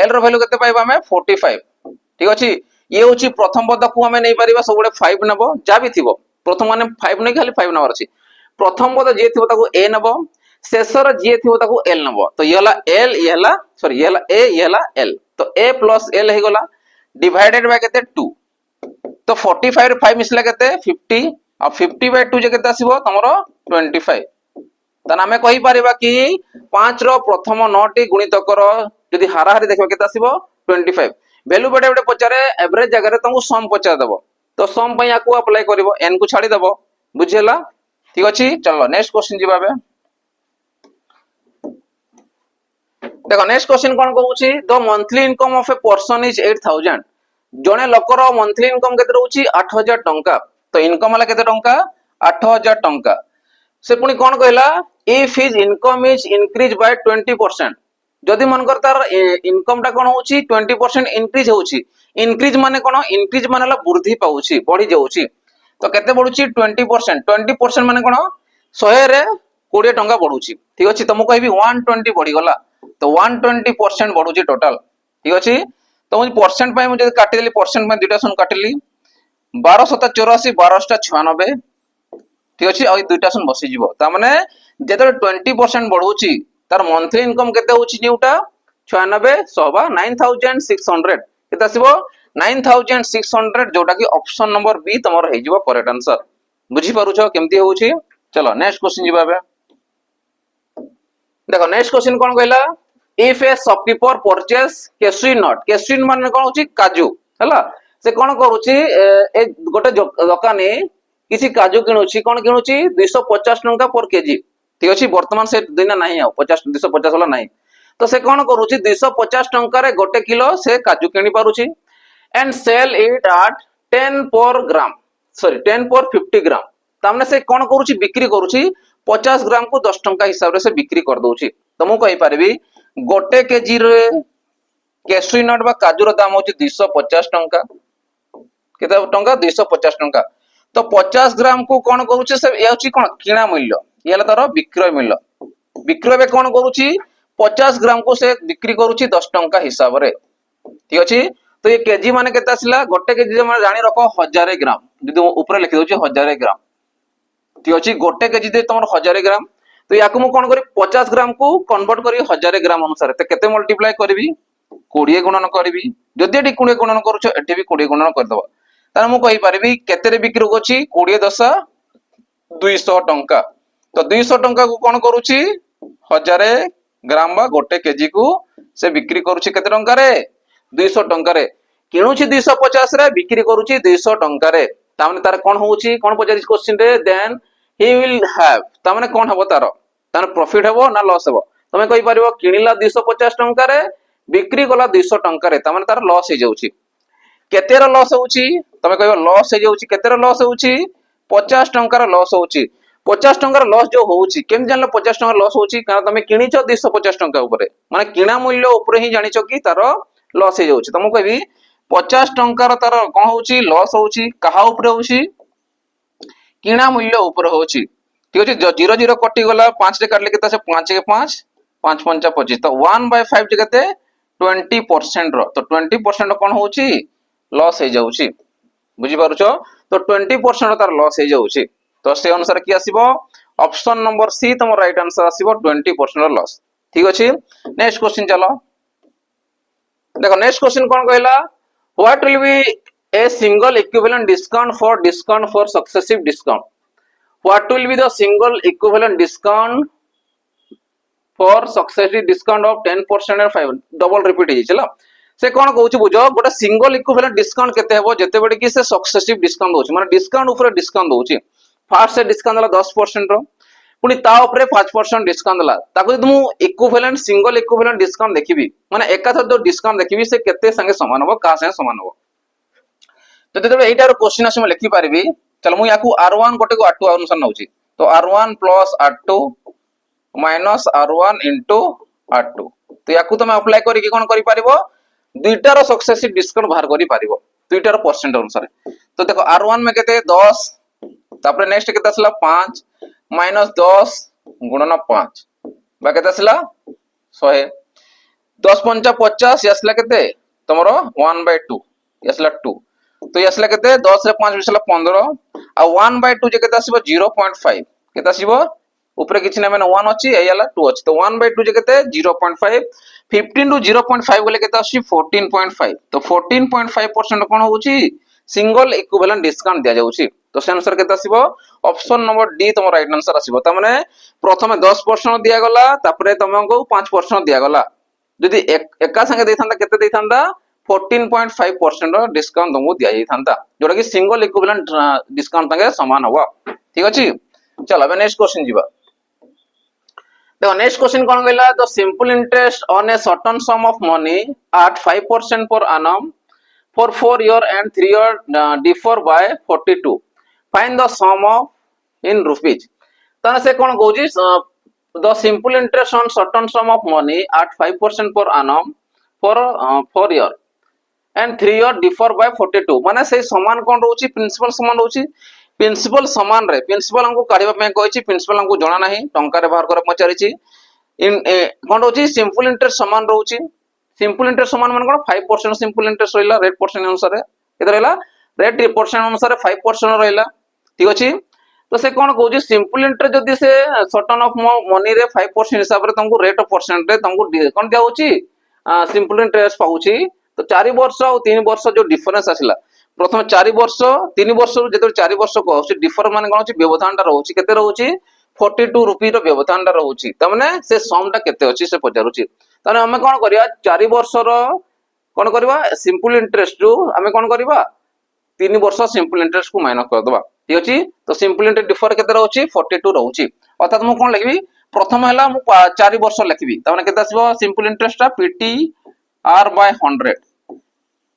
l रो वैल्यू केते पाइबा हमें 45 ठीक अछि ये होची प्रथम पद को हमें नै परिबा सबुडे 5 नबो जा भी थिबो प्रथम माने 5 नै खाली 5 नंबर अछि प्रथम पद जे थिबो ताको a नबो शेषर जे थिबो ताको l नबो तो ये हला l ये हला सॉरी ये हला a ये हला l तो a प्लस l हे गला डिवाइडेड बाय केते 2 तो 45 रे 5 मिसला केते 50 आ 50 बाय 2 जे केते आसीबो तमरो 25 तन हमें कहि परिबा कि 5 रो प्रथम 9 टी गुणित करो यदि हाराहारी देखबो केते आसीबो 25 वैल्यू बडे बडे पचारे एवरेज जगह रे तुमको सम पचार दबो तो सम पई याकू अप्लाई करबो n को छाडी दबो बुझियला ठीक अछि चलो नेक्स्ट क्वेश्चन जिबाबे देखो नेक्स्ट क्वेश्चन कोन कहूची the monthly income of a person is 8000 जने लोकर मंथली इनकम केते रहउची 8000 टंका तो इनकम वाला केते टंका 8000 टंका से पुनी कोन कहला if his income is increase by 20% जदि मन कर तार इनकम टा कोन होउची 20% इंक्रीज होउची इंक्रीज माने कोन इंक्रीज माने ला वृद्धि पाउची बढ़ी जाउची तो केते बढ़ुची 20% माने कोन 100 रे 20 टंका बढ़ुची ठीक अछि त मु कहबी 120 बढ़ी गला तो 120% बढ़ुची टोटल ठीक अछि तो मु परसेंट पय मु जे काटि देली परसेंट में दुटा सुन काटली 1284 1296 ठीक अछि आ दुटा सुन बसी जीवो त माने जेते 20% बढ़ुची तार मंथली इनकम केते होची न्यूटा 96 सहबा 9600 केते आसीबो 9600 जोटा कि ऑप्शन नंबर बी तमर हे जीवो करेक्ट आंसर बुझी पारुछो केमती होउची चलो नेक्स्ट क्वेश्चन जीवाबे देखो नेक्स्ट क्वेश्चन कोन कहला इफ ए शॉपकीपर परचेस केसरी नट माने कोन होची काजू हला से कोन करूची ए गोटे दुकानी किसी काजू किनुची कोन किनुची 250 टंका पर केजी ठीक अछि वर्तमान से दिना नाही आ 50 250 वाला नाही तो से कोन करूची 250 टंका रे गोटे किलो से काजू किनि पारुची एंड सेल इट एट 10 पर ग्राम सॉरी 10 पर 50 ग्राम तामने से कोन करूची बिक्री करूची 50 ग्राम को 10 टंका हिसाब रे से बिक्री कर दउची तो मु कहि परबी गोटे केजी रे केसरी नट बा काजू रो दाम होची 250 टंका केता टंका 250 टंका तो 50 ग्राम को कोन करूची से ए होची कोन किना मूल्य येला तार विक्रय मूल्य विक्रय बे कोन करूची 50 ग्राम को से बिक्री करूची 10 टंका हिसाब रे ठीक अछि तो ये केजी माने केता आसिला गोटे केजी जे माने जानि रखो 1000 ग्राम जदि ऊपर लिखि दोची 1000 ग्राम ठीक अछि गोटे केजी दे तमर 1000 ग्राम तो याकू मु कोन करी 50 ग्राम को कन्वर्ट करी 1000 ग्राम अनुसार तो केते मल्टीप्लाई करबी 20 गुणन करबी जदि एटी 20 गुणन करूछ एटी भी 20 गुणन कर दबा तार मु कहि परबी केते रे बिक्री होची 20 10 200 टंका तो 200 टंका को कोन करूची 1000 ग्राम बा गोटे केजी को से बिक्री करूची केते टंका रे 200 टंका रे किनुची 250 रे बिक्री करूची 200 टंका रे तामने तार कोन होउची कोन पचारिस क्वेश्चन रे देन ही विल हैव तामने कोन हबो तार प्रॉफिट हबो ना लॉस हबो तमे कहि परिबो किनिला 250 टंका रे बिक्री गला 200 टंका रे तामने तार लॉस हे जाउची केते रो लॉस होउची तमे कहबो लॉस हे जाउची केते रो लॉस होउची 50 टंका रो लॉस होउची 50 टंका रो लॉस जो होउची केम जानलो 50 टंका लॉस होउची कारण तमे किनिचो 250 टंका ऊपर माने किना मूल्य ऊपर ही जानिचो कि तार लॉस हे जाउची तमु कहबी 50 टंका रो तार कोन होउची लॉस होउची कहा ऊपर होउची किना मूल्य ऊपर होउची ठीक अछि 0 0 कटि गला 5 रे काटले केता से 5 के 5 5 5 25 तो 1/5 जे केते 20% रो तो 20% कोन होउची लॉस हे जाउची बुझी पारुछो तो 20% तार लॉस हे जाउची तो से अनुसार की आसीबो ऑप्शन नंबर सी तमो राइट आंसर आसीबो 20% लॉस ठीक अछि नेक्स्ट क्वेश्चन चलो देखो नेक्स्ट क्वेश्चन कोन कहला what will be a single equivalent discount for successive discount what will be the single equivalent discount for successive discount of 10% and 5 double repeat हे चला से कौन कहूची बुझ गोटे सिंगल इक्विवेलेंट डिस्काउंट केते हेबो जेतेबेले कि से सक्सेसिव डिस्काउंट दोची माने डिस्काउंट ऊपर डिस्काउंट दोची फास्ट से डिस्काउंट दला 10% रो पुनी ता ऊपर 5% डिस्काउंट दला ताको जदि मु इक्विवेलेंट सिंगल इक्विवेलेंट डिस्काउंट देखिबी माने एकाथर जो डिस्काउंट देखिबी से केते संगे समान हो का संगे समान हो तो जेतेबे एटार क्वेश्चन आसे म लिखि पारिबी चल मु याकू r1 गोटे को r2 अनुसार नउची तो r1 + r2 - r1 * r2 तो याकू तुम अप्लाई करी कि कोन करि पारिबो दुईटार सक्सेसिव डिस्काउंट बाहर करि पारिबो दुईटार परसेंट अनुसार तो देखो r1 में केते 10 तापर नेक्स्ट केते असला 5 - 10 × 5 बा केते असला 100 10 × 5 50 ये असला केते तमरो 1/2 ये असला 2 तो ये असला केते 10 रे 5 मिसला 15 आ 1/2 जे केते आसीबो 0.5 केते आसीबो ऊपर किछि ना माने 1 अछि एयला 2 अछि तो 1/2 जे केते 0.5 15 टू 0.5 बोले केते आसी 14.5 तो 14.5% कोन होउची सिंगल इक्विवेलेंट डिस्काउंट दिया जाउची तो से अनुसार केते आसीबो ऑप्शन नंबर डी तमो राइट आंसर आसीबो त माने प्रथमे 10% दिया गला तापरे तमको 5% दिया गला जदि एका संगे देथांदा केते देथांदा 14.5% डिस्काउंट तुमको दिया जाइथांदा जोटा कि सिंगल इक्विवेलेंट डिस्काउंट संगे समान होबा ठीक अछि चलो अब नेक्स्ट क्वेश्चन जीवा देखो नेक्स्ट क्वेश्चन कौन कहला the simple interest on a certain sum of money at 5% per annum for 4 year and 3 year differ by 42 find the sum of in rupees ताने से कौन कहउजी the simple interest on certain sum of money at 5% per annum for 4 year and 3 year differ by 42 माने से समान कौन रहउची principal समान रहउची principal समान रे प्रिंसिपल हमको काढिबा पे कहछि प्रिंसिपल हमको जणा नाही टंका रे बाहर कर पचारिछि इन कोन रहउछि सिंपल इंटरेस्ट समान रहउछि सिंपल इंटरेस्ट समान मान कोन 5% सिंपल इंटरेस्ट रहिला रेट परसेंट अनुसार केते रहिला रेट परसेंट अनुसार 5% रहिला ठीक अछि तो से कोन कहउछि सिंपल इंटरेस्ट जदी से सर्टेन ऑफ मनी रे 5% हिसाब रे तुमको रेट परसेंट रे तुमको कोन दिया होछि सिंपल इंटरेस्ट पाउछि तो 4 वर्ष और 3 वर्ष जो डिफरेंस आसिला प्रथम 4 वर्ष 3 वर्ष जेते 4 वर्ष को डिफर माने कोन होछि व्यवधान टा रहउछि केते रहउछि 42 रुपी रो व्यवधान टा रहउछि त माने से सम टा केते अछि से पचारुछि तने हमें कोन करिया 4 वर्ष रो कोन करबा सिंपल इंटरेस्ट रु हमें कोन करबा 3 वर्ष सिंपल इंटरेस्ट को माइनस कर दबा ठीक अछि तो सिंपल इंटरेस्ट डिफर केते रहउछि 42 रहउछि अर्थात मु कोन लिखबी प्रथम हला मु 4 वर्ष लिखबी त माने केते आसीबो सिंपल इंटरेस्ट टा पीटी आर बाय 100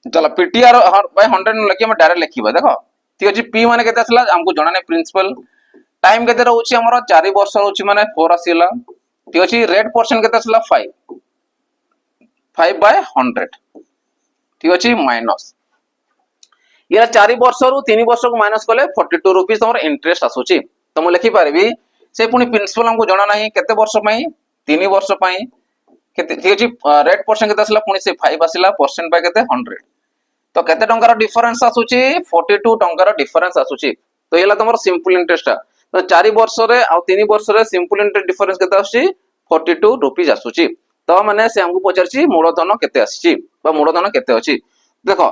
चलो पीटीआर बाय 100 लिखि हम डायरेक्ट लिखिबा देखो ठीक अछि पी माने केते असला हमको जणा नै प्रिंसिपल टाइम केते रहउछि हमर 4 वर्ष रहउछि माने 4 आसीला ठीक अछि रेट परसेंट केते असला 5 बाय 100 ठीक अछि माइनस या 4 वर्ष रु 3 वर्ष को माइनस करले 42 रुपीस हमर इंटरेस्ट आसुछि त मु लिखि पारबी से पुनी प्रिंसिपल हमको जणा नाही केते वर्ष पई 3 वर्ष पई केते ठीक अछि रेट परसेंट केते असला पुनी से 5 आसीला परसेंट बाय केते 100 तो केते टंकार डिफरेंस आसुची 42 टंकार डिफरेंस आसुची तो येला तमर सिंपल इंटरेस्ट तो 4 वर्ष रे आ 3 वर्ष रे सिंपल इंटरेस्ट डिफरेंस केते आसुची 42 रुपीस आसुची तो माने से हमको पचारची मूलधन केते आसीची बा मूलधन केते अछि देखो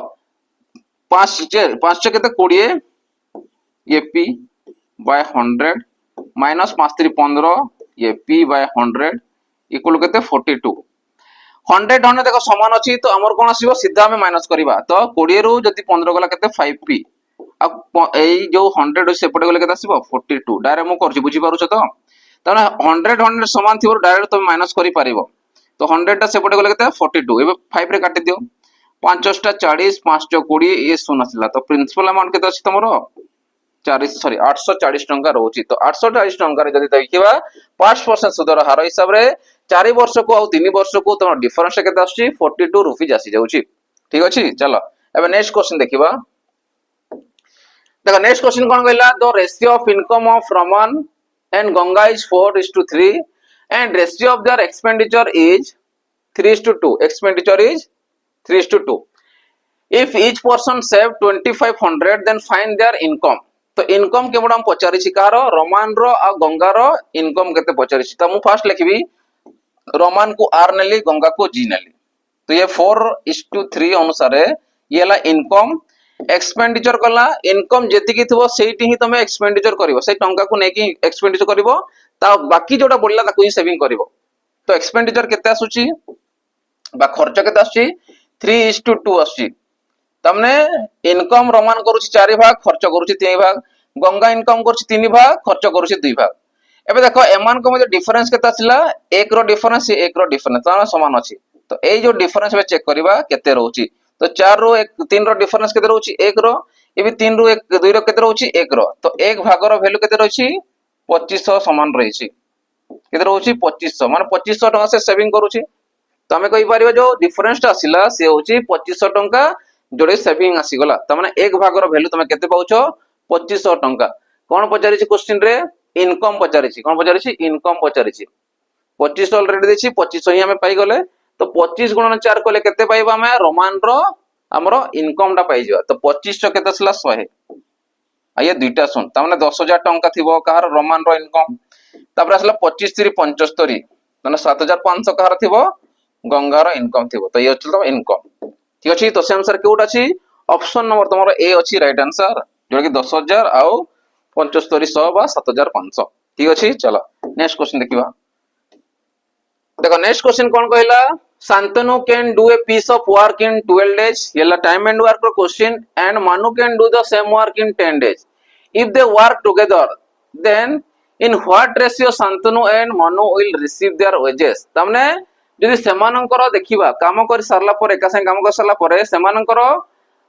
5 केते 20 AP by 100 minus 5 3 15 AP by 100 equal केते 42 100 देखो समान अछि तो हमर कोन आसीबो सीधा हमें माइनस करबा तो 20 रु जति 15 गला केते 5p आ एई जो 100 सेपटे गले केते आसीबो 42 डायरेक्ट मु करछि बुझी पारुछ तो तने 100 समान थिबो डायरेक्ट तुम माइनस करि पारिबो तो 100 टा सेपटे गले केते 42 एबे 5 रे काटि दियो 5 टा 40 5 टा 20 ए सुन आसिला तो प्रिंसिपल अमाउंट केते अछि तमरो 840 टंका रहउछि तो 840 टंका रे जदी देखिबा 5% सुदर हार हिसाब रे 4 वर्ष को और 3 वर्ष को तमर डिफरेंस केते आछि 42 रुपीस आसी जाउछि ठीक अछि चलो एबे नेक्स्ट क्वेश्चन देखिबा देखो नेक्स्ट क्वेश्चन कोन कहला the ratio of income of Raman and Ganga is 4:3 and ratio of their expenditure is 3:2 expenditure is 3:2 if each person save 2500 then find their income तो इनकम केवड हम पचारि छि कार रोमान रो आ गंगा रो इनकम केते पचारि छि त मु फर्स्ट लिखबी रोमान को आर नेली गंगा को जी नेली तो ये 4:3 अनुसार ये ला इनकम एक्सपेंडिचर कला इनकम जेति की थबो सेठी ही तमे एक्सपेंडिचर करिवो से टंका को नेकी एक्सपेंडिचर करिवो ता बाकी जोटा बोलला ताको ही सेविंग करिवो तो एक्सपेंडिचर केते आसुची बा खर्च केते आसुची 3:2 आसी तमने इनकम रोमान करूची 4 भाग खर्च करूची 3 भाग गंगा इनकम करूची 3 भाग खर्च करूची 2 भाग एबे देखो एमान को मजे डिफरेंस केता छिला 1 रो डिफरेंस 1 रो डिफरेंस ताना समान अछि तो ए जो डिफरेंस बे चेक करबा केते रहउची तो 4 रो 1 3 रो डिफरेंस केते रहउची 1 रो एबे 3 रो 1 2 रो केते रहउची 1 रो तो 1 भाग रो वैल्यू केते रहउची 2500 समान रहिची केते रहउची 2500 माने 2500 टका से सेविंग करूची तो हमें कहि परिबा जो डिफरेंस ता आसिला से होची 2500 टका जोड़े सेविंग आसी गला त माने 1 भाग रो वैल्यू तमे केते पाउछो 2500 टका कोन पचारिछि क्वेश्चन रे इनकम पचारिछि कोन पचारिछि इनकम पचारिछि 2500 ऑलरेडी देछि 2500 ही हमें पाई गले तो 25 गुणन 4 कले केते पाइबा हमें रोमान रो हमरो इनकम ता पाई जिवा तो 2500 केते असला 100 आये दुईटा सुन त माने 10000 टका थिबो कार रोमान रो इनकम तापर असला 25 3 75 माने 7500 कार थिबो गंगार इनकम थिबो तो ये चलो इनकम ठीक अछि तो से आंसर केउट अछि ऑप्शन नंबर तमरो ए अछि राइट आंसर जो कि 10000 आउ 7500 बा 7500 ठीक अछि चलो नेक्स्ट क्वेश्चन देखिबा देखो नेक्स्ट क्वेश्चन कोन कहला Shantanu can do a piece of work in 12 days येला टाइम एंड वर्क रो question and Manu can do the same work in 10 days if they work together then in what ratio Shantanu and मानु will receive their wages तमने जदि सेमानंकर देखिबा काम कर सरला पर एका संग काम कर सरला पर सेमानंकर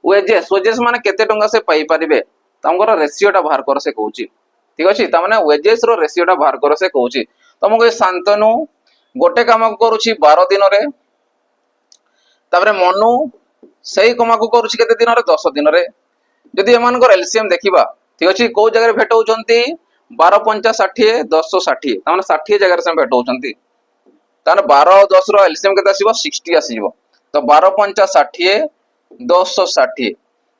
वेजेस माने केते टंगा से पाई परिबे तमकर रेशियो टा बाहर कर से कहूची ठीक अछि त माने वेजेस रो रेशियो टा बाहर कर से कहूची तमको शांतनु गोटे काम करूची 12 दिन रे तापरे मनु सही काम को करूची केते दिन रे 10 दिन रे जदि एमानकर एलसीएम देखिबा ठीक अछि को जगह भेटौचंती 12 50 60 10 60 त माने 60 जगह से भेटौचंती ताने 12 10 रो एलसीएम केते आसीबो 60 आसीबो तो 12 50 60 10 60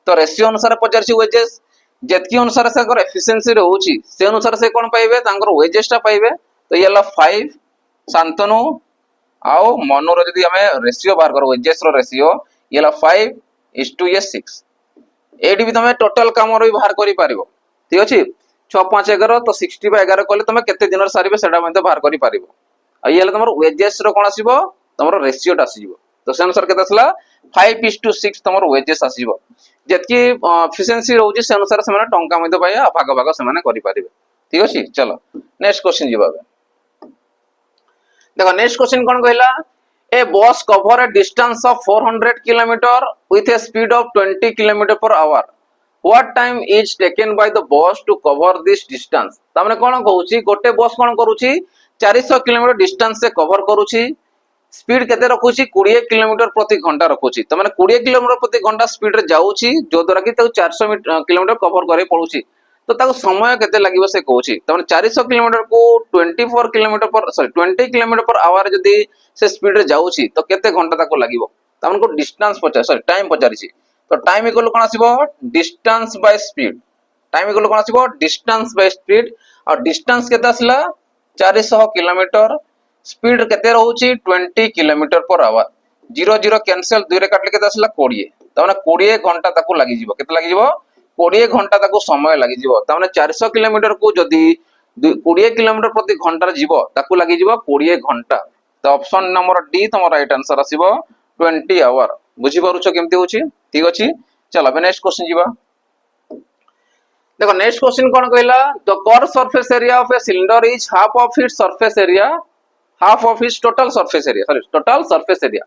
तो रेशियो अनुसार पचारछि वेजेस जेतकी अनुसार से कर एफिशिएंसी रहउची से अनुसार से कोन पाइबे तांकर वेजेस टा पाइबे तो येला 5 शांतनु आओ मनु रो जदी हमें रेशियो बाहर करो वेजेस रो रेशियो येला 5:6 एडी भी तमे टोटल काम रो बाहर करि पारिबो ठीक अछि 6 5 11 तो 60 बाय 11 कले तमे केते दिन सारिबे सेडा मध्ये बाहर करि पारिबो आ येला तमरो वेजेस रो कोन आसीबो तमरो रेशियो टा आसीबो तो से अनुसार केते असला 5:6 तमरो वेजेस आसीबो जेतकी एफिशिएंसी रहउची से अनुसार से माने टंका मध्ये पाया भाग भाग से माने करि पारिबे ठीक अछि चलो नेक्स्ट क्वेश्चन जिबाबे देखो नेक्स्ट क्वेश्चन कोन कहला a bus cover a distance of 400 kilometre with a speed of 20 kilometre per hour what time is taken by the bus to cover this distance त माने कोन कहउची गोटे बस कोन करूची 400 किलोमीटर डिस्टेंस से कवर करूची स्पीड केते रखुची 20 किलोमीटर प्रति घंटा रखुची त माने 20 किलोमीटर प्रति घंटा स्पीड रे जाउची जो द्वारा कि 400 किलोमीटर कवर करे पड़ुची तो ताको समय केते लागिवो से कहउची त माने 400 किलोमीटर को 24 किलोमीटर पर सॉरी 20 किलोमीटर पर आवर जदी से स्पीड रे जाउची तो केते घंटा ताको लागिवो त माने को डिस्टेंस पचार सॉरी टाइम पचारिची तो टाइम इक्वल कोन आसीबो distance by speed time equal कोन आसीबो डिस्टेंस बाय स्पीड और डिस्टेंस केते आसला 400 किलोमीटर स्पीड केते रहउची 20 किलोमीटर पर आवर 00 कैंसिल 2 रे काटले केते आसला 20 त माने 20 घंटा ताको लागि जिवो केते लागि जिवो 20 घंटा ताको समय लागि जिवो त माने 400 किलोमीटर को जदी 20 किलोमीटर प्रति घंटा रे जिवो ताको लागि जिवो 20 घंटा तो ऑप्शन नंबर डी तमरो राइट आंसर आसीबो 20 आवर बुझी पारुछो केमती होची ठीक अछि चलो अब नेक्स्ट क्वेश्चन जिबा देखो नेक्स्ट क्वेश्चन कोन कहला the curve surface area of a cylinder is half of its surface area half of its total surface area sorry total surface area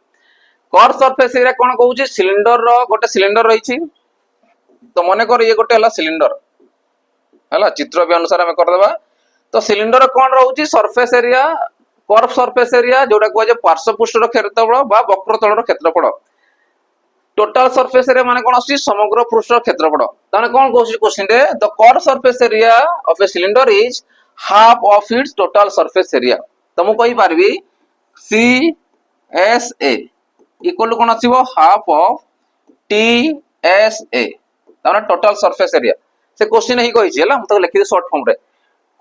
curve surface area कोन कहउची सिलेंडर रो गोटे cylinder रहिची तो मने कर ये गोटे हला सिलेंडर हला चित्र भी अनुसार हम कर देबा तो सिलेंडर कोन रहउची surface area curve surface area जोडा को जे पार्श्व रो क्षेत्रफल बा वक्रतल रो क्षेत्रफल टोटल सरफेस एरिया माने कोन आसी समग्र पृष्ठ क्षेत्रफल ताने कोन कहउची क्वेश्चन रे the curve surface area of a cylinder is half of its total surface area तो मु कहि पारबी सी एस ए इक्वल कोन आसीबो half of T S A ताने टोटल सरफेस एरिया से क्वेश्चन ही कहि छला हम तो लिखि दे शॉर्ट फॉर्म रे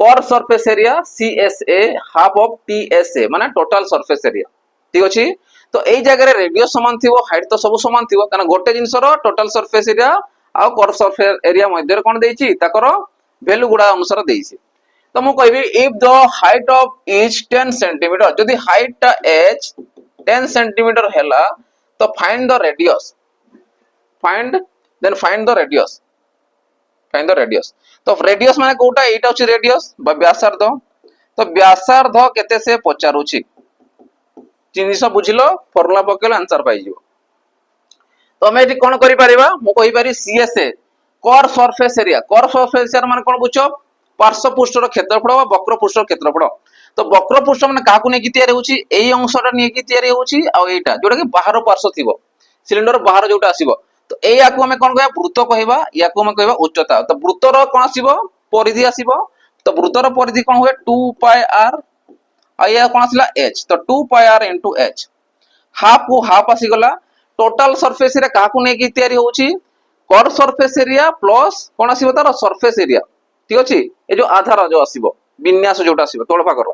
curve surface area C S A half of T S A माने टोटल सरफेस एरिया ठीक अछि तो एई जगह रे रेडियस समान थिबो हाइट तो सब समान थिबो काना गोटे जिंस रो टोटल सरफेस एरिया आ कर्व सरफेस एरिया मध्य रे कोन देइछि ताकर वैल्यू गुडा अनुसार देइछि तो मु कहबी if the height of is 10 centimetre जदी हाइट टा h 10 सेंटीमीटर हैला तो find the radius, find then find the radius, find the radius. तो रेडियस माने कोटा एटा अछि रेडियस बा व्यासार्ध। तो व्यासार्ध केते से पचारुछि, जिनिस बुझिलो फॉर्मूला पकेलो आंसर पाइ जिवो। तो हमें एटी कोन करि परिबा, मु कहि पारि CSA curved surface area. Curved surface area माने कोन बुझो, पार्श्व पृष्ठर क्षेत्रफल बा वक्र पृष्ठर क्षेत्रफल। तो वक्र पृष्ठ माने काकु नेकी तयारी होछि, एई अंशटा नेकी तयारी होछि आ एटा जोटा कि बाहर पार्श्व थिबो, सिलिंडर बाहर जोटा आसीबो। तो एई आकु हमें कोन कहबा, वृत्त कहबा, याकु हम कहबा उच्चता। तो वृत्तर कोन आसीबो, परिधि आसीबो। तो वृत्तर परिधि कोन हुए 2 पाई r, आ या कोन आसिला h। तो 2 pi r into h, half को हाफ आसी गला। टोटल सरफेस एरिया काकु नेकी तयारी होछि, कर सरफेस एरिया प्लस कोन आसीबो तार सरफेस एरिया, ठीक अछि। ए जो आधार जो आसीबो, विन्यास जोटा आसीबो तळ भागर।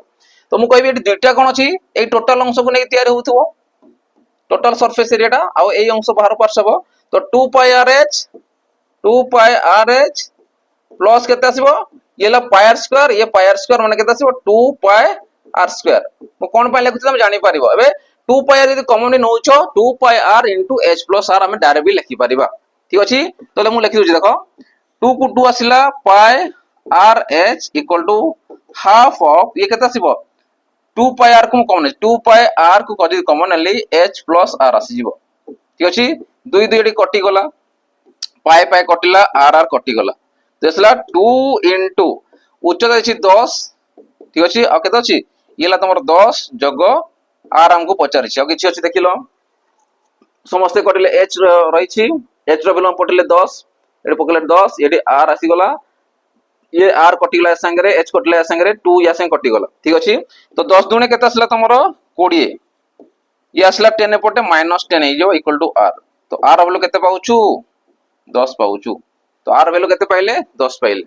तो मु कहबी एटी दुईटा कोन अछि, ए टोटल अंश को नेकी तयारी होथुबो, टोटल सरफेस एरिया टा, आ ए अंश बाहर पार्श्व। तो 2 pi r h, 2 pi r h plus केते आसीबो, ये ला पाई r स्क्वायर, ये पाई r स्क्वायर माने केते आसीबो 2 पाई r स्क्वायर। मु कोन पाइ लिखुछि हम जानि परिबो। एबे 2 पाई r यदि common नउछो 2 pi r into h plus r, हमें डायरेक्ट भी लिखि परिबा, ठीक अछि। तले मु लिखि दोछि, देखो 2 को 2 आसिला pi r h equal to half of ये केते आसीबो 2 पाई r को कॉमन, 2 पाई r को कजि कॉमन अली h प्लस r आसी जिवो, ठीक अछि। 2 2 एडी कटि गला, पाई पाई कटिला, r r कटि गला। तो इसला 2 इनटू उच्चता अछि 10, ठीक अछि। आ केते अछि, ये ला तमर 10 जग r हमको पचारि छी। आ किछि अछि देखिलो, समस्त कटिले h रही छी, h रो वैल्यू पटिले 10, एडी पकले 10, एडी r आसी गला, ये r कटिला संगे h कटिला संगे 2 या संगे कटि गला, ठीक अछि। तो 10 दुने केते आसला तमरो 20, ये आसला 10 एपटे -10 हे जो इक्वल टू r। तो r वैल्यू केते पाउछु, 10 पाउछु। तो r वैल्यू केते पाइले, 10 पाइले।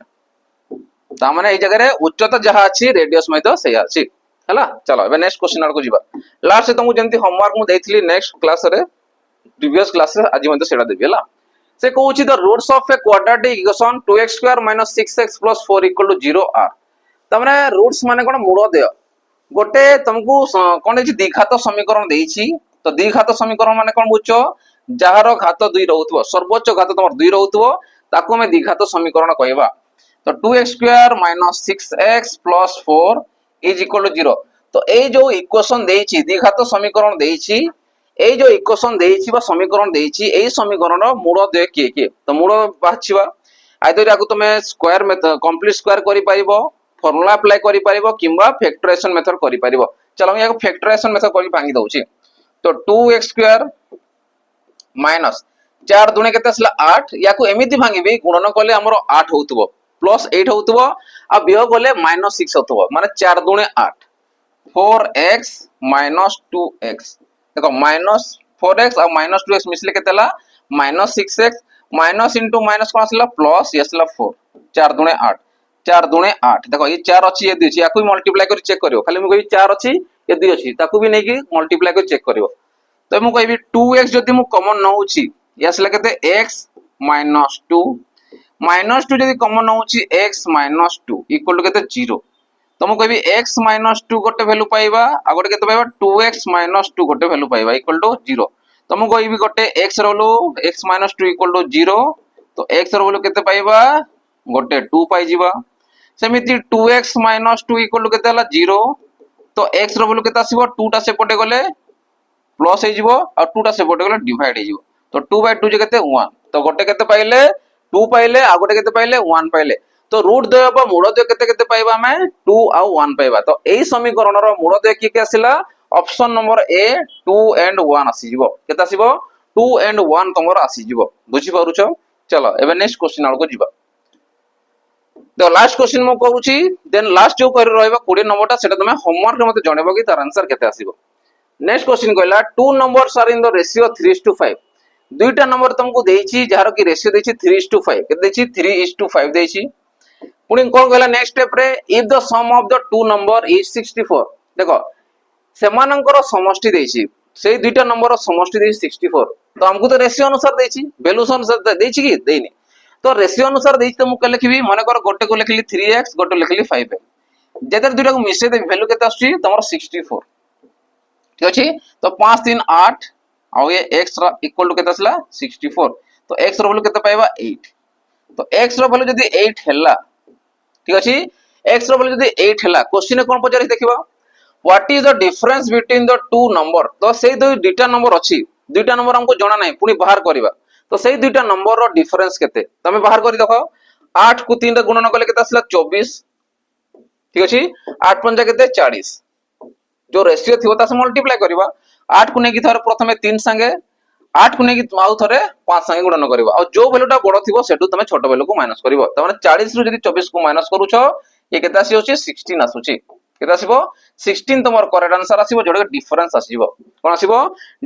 ता माने ए जगह रे उच्चता जहा अछि रेडियस मध्ये सेया अछि, हला। चलो एबे नेक्स्ट क्वेश्चन आड़ को जिबा। लास्ट से तुमको जेंति होमवर्क मु देइथिली नेक्स्ट क्लास रे, प्रीवियस क्लास रे, आज मध्ये सेडा देबी, हला। से कहूछि the roots of a quadratic equation 2x² - 6x + 4 = 0 r। ता माने रूट्स माने कोन, मूल देय गोटे तुमको कोन देछि, द्विघात समीकरण देछि। तो द्विघात समीकरण माने कोन बुझो, जहार घात 2 रहउतबो, सर्वोच्च घात तमर 2 रहउतबो, ताको हम द्विघात समीकरण कहबा। तो 2x² - 6x + 4 = 0। तो ए जो इक्वेशन देछि, द्विघात समीकरण देछि, ए जो इक्वेशन देछि बा समीकरण देछि, ए समीकरण रो मूल दे के के। तो मूल बाछिबा, आइदर याकू तुमे स्क्वायर मेथड, कंप्लीट स्क्वायर करि परिबो, फार्मूला अप्लाई करि परिबो, किंबा फैक्टराइजेशन मेथड करि परिबो। चलो हम याकू फैक्टराइजेशन मेथड करि भांगी दउछि। तो 2x² माइनस 4 दुने केते असला 8, याकू एमिति भांगीबी, गुणन कले हमरो 8 होतबो, प्लस 8 होतबो, आ वियोग कले -6 होतबो, माने 4 दुने 8, 4x - 2x। देखो -4x और -2x मिसले केते ला -6x, माइनस इनटू माइनस कोन असला प्लस, ये असला 4, 4 दुने 8, 4 दुने 8। देखो ये 4 अछि, ये 2 अछि, याकू मल्टीप्लाई करि चेक करियो। खाली मु कहि 4 अछि, ये 2 अछि, ताकू भी नै कि मल्टीप्लाई करि चेक करियो। तो मु कहबी 2x जदि मु कॉमन नउछि, ये असला केते x - 2, -2 जदि कॉमन नउछि x - 2 इक्वल टू केते 0। तो मु कहबी x - 2 गोटे वैल्यू पाइबा, आ गोटे केते पाइबा 2x - 2 गोटे वैल्यू पाइबा इक्वल टू 0। तो मु कहबी गोटे x रो वैल्यू x - 2 इक्वल टू 0। तो x रो वैल्यू केते पाइबा, गोटे 2 पाइ जिबा। सेमिति 2x - 2 इक्वल टू केते हला 0। तो x रो वैल्यू केते आसीबो, 2 टा सेपटे गले प्लस हे जिवो, और 2 टा सेपटे गले डिवाइड हे जिवो। तो 2/2 जे केते 1। तो गोटे केते पाइले 2 पाइले, आ गोटे केते पाइले 1 पाइले। तो रूट देय बा मूल देय केते केते पाइबा हमें 2 आ 1 पाइबा। तो एई समीकरण रो मूल देय की के आसिला, ऑप्शन नंबर ए 2 एंड 1 आसी जिवो। केते आसीबो, 2 एंड 1 तमर आसी जिवो। बुझि पारुछो। चलो एबे नेक्स्ट क्वेश्चन आड़ को जिबा। तो लास्ट क्वेश्चन मु कहूची, देन लास्ट जो कर रहबा 20 नंबरटा, सेटा तमे होमवर्क रे मते जणेबो कि तार आंसर केते आसीबो। नेक्स्ट क्वेश्चन कहला 2 numbers are in the ratio 3:5। दुईटा नंबर तुमको देछि, जहार की रेशियो देछि 3:5, केते देछि 3:5 देछि। पुणी कोन कहला नेक्स्ट स्टेप रे, if the sum of the two number is 64। देखो सेमानंकर समष्टि देछि, सेई दुईटा नंबर समष्टि देछि 64। तो हमको तो रेशियो अनुसार देछि, वैल्यू अनुसार देछि कि देइनि। तो रेशियो अनुसार देछि, तो मु के लिखिबी, माने कर गोटे को लिखली 3x, गोटे लिखली 5x, जेतर दुईटा को मिसे देबी, वैल्यू केते आछी तमर 64, ठीक अछि। तो 5 3 8, आ ये x रो इक्वल टू केते आसला 64 तो x रो वैल्यू केते पाइबा 8 तो x रो वैल्यू जदी 8 हैला ठीक अछि x रो वैल्यू जदी 8 हैला क्वेश्चन में कोन पचारि देखिबा what is the difference between the two number तो से दुईटा नंबर अछि दुईटा नंबर हमको जाना नहीं पुनी बाहर करबा तो से दुईटा नंबर रो डिफरेंस केते तमे बाहर करि देखो 8 को 3 रे गुणन कले केते आसला 24 ठीक अछि 8 पंजा केते 40 जो रेशियो थिबो तासे मल्टीप्लाई करबा 8 को नेकी थरे प्रथमे 3 संगे 8 को नेकी आउ थरे 5 संगे गुणन करबा और जो वैल्यूटा बड़ थिबो सेटु तमे छोट वैल्यू को माइनस करबो त माने 40 रु जदी 24 को माइनस करूछ ये केते आसी होची 16 आसुची केते आसीबो 16 तमर करेक्ट आंसर आसीबो जोडे डिफरेंस आसीबो कोन आसीबो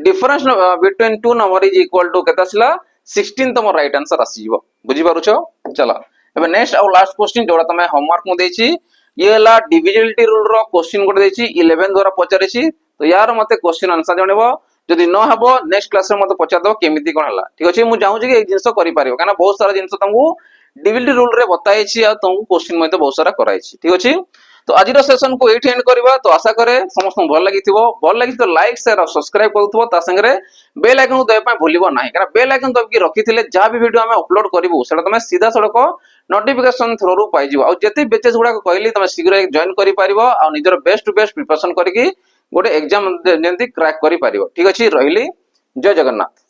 difference between two number is equal to केते आसीला 16 तमर राइट आंसर आसीबो बुझी पारुछो चला एबे नेक्स्ट और लास्ट क्वेश्चन जोडा तमे होमवर्क मु देछि ये हला डिविजिबिलिटी रूल रो क्वेश्चन गोटे देछि 11 द्वारा पचारिछि तो यार मते क्वेश्चन आंसर जणेबो जदि न हबो नेक्स्ट क्लास रे मते पचार दो केमिति कोन हला ठीक अछि मु चाहू छी कि ए जिंस करि पारिबो काना बहुत सारा जिंस तुमको डिविजिबिलिटी रूल रे बताइछि आ तुमको क्वेश्चन मते बहुत सारा कराइछि ठीक अछि तो आज सेशन को एठी एंड करबा तो आशा करे समस्त भल लागि तो लाइक शेयर और सब्सक्राइब करथबो ता संगे बेल आइकन को दबा भूलिबो नाही कारण बेल आइकन दबकी रखिथिले जा भी वीडियो हमें अपलोड करबो सेटा तमे सीधा सड़क नोटिफिकेशन थ्रू रु पाइ जिवो और जति बेचेस गुडा को कहली तमे शीघ्र जॉइन करि पारिबो और निजर बेस्ट टू बेस्ट प्रिपरेशन करिकि गोटे एग्जाम जेंति क्रैक करि पारिबो ठीक अछि रहिली जय जगन्नाथ।